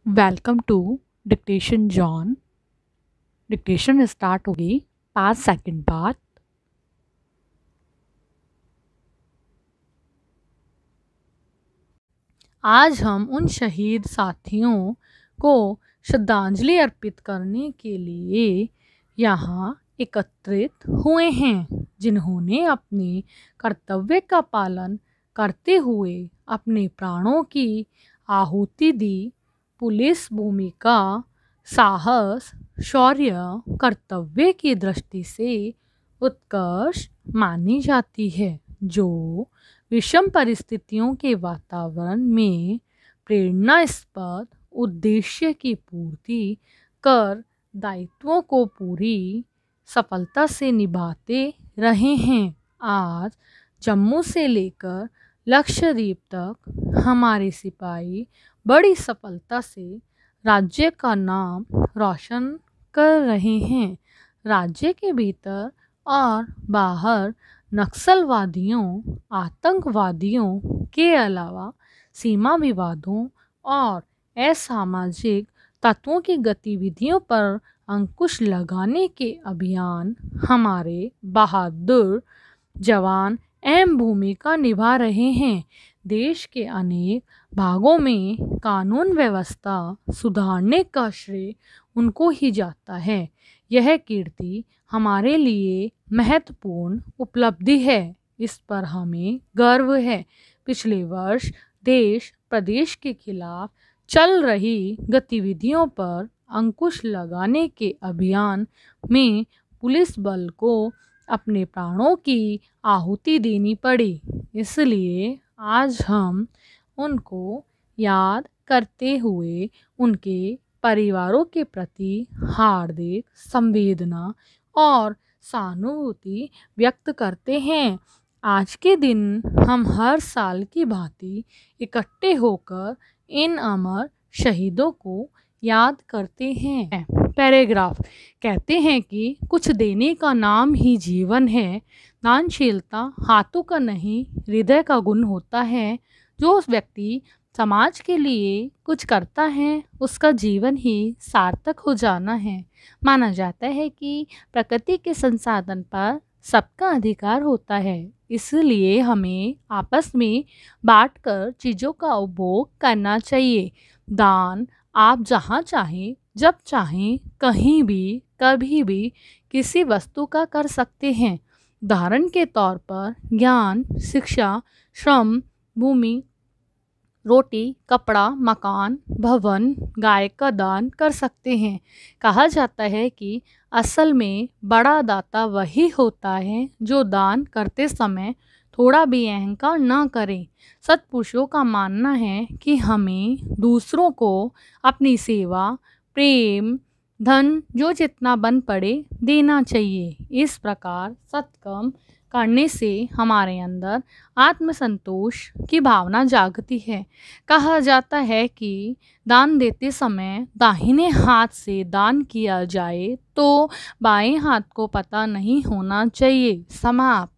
Welcome to dictation John. Dictation start होगी 5 second बाद। आज हम उन शहीद साथियों को श्रद्धांजलि अर्पित करने के लिए यहाँ एकत्रित हुए हैं जिन्होंने अपने कर्तव्य का पालन करते हुए अपने प्राणों की आहुति दी। पुलिस भूमिका साहस, शौर्य, कर्तव्य की दृष्टि से उत्कर्ष मानी जाती है, जो विषम परिस्थितियों के वातावरण में प्रेरणास्पद उद्देश्य की पूर्ति कर दायित्वों को पूरी सफलता से निभाते रहे हैं। आज जम्मू से लेकर लक्षद्वीप तक हमारे सिपाही बड़ी सफलता से राज्य का नाम रोशन कर रहे हैं। राज्य के भीतर और बाहर नक्सलवादियों, आतंकवादियों के अलावा सीमा विवादों और असामाजिक तत्वों की गतिविधियों पर अंकुश लगाने के अभियान हमारे बहादुर जवान अहम भूमिका निभा रहे हैं। देश के अनेक भागों में कानून व्यवस्था सुधारने का श्रेय उनको ही जाता है। यह कीर्ति हमारे लिए महत्वपूर्ण उपलब्धि है, इस पर हमें गर्व है। पिछले वर्ष देश प्रदेश के खिलाफ चल रही गतिविधियों पर अंकुश लगाने के अभियान में पुलिस बल को अपने प्राणों की आहुति देनी पड़ी। इसलिए आज हम उनको याद करते हुए उनके परिवारों के प्रति हार्दिक संवेदना और सहानुभूति व्यक्त करते हैं। आज के दिन हम हर साल की भांति इकट्ठे होकर इन अमर शहीदों को याद करते हैं। पैराग्राफ कहते हैं कि कुछ देने का नाम ही जीवन है। दानशीलता हाथों का नहीं, हृदय का गुण होता है। जो व्यक्ति समाज के लिए कुछ करता है, उसका जीवन ही सार्थक हो जाना है। माना जाता है कि प्रकृति के संसाधन पर सबका अधिकार होता है, इसलिए हमें आपस में बांटकर चीज़ों का उपभोग करना चाहिए। दान आप जहाँ चाहें, जब चाहें, कहीं भी, कभी भी किसी वस्तु का कर सकते हैं। उदाहरण के तौर पर ज्ञान, शिक्षा, श्रम, भूमि, रोटी, कपड़ा, मकान, भवन, गाय का दान कर सकते हैं। कहा जाता है कि असल में बड़ा दाता वही होता है जो दान करते समय थोड़ा भी अहंकार न करे। सत्पुरुषों का मानना है कि हमें दूसरों को अपनी सेवा, प्रेम, धन जो जितना बन पड़े देना चाहिए। इस प्रकार सत्कर्म करने से हमारे अंदर आत्मसंतोष की भावना जागती है। कहा जाता है कि दान देते समय दाहिने हाथ से दान किया जाए तो बाएं हाथ को पता नहीं होना चाहिए। समाप्त।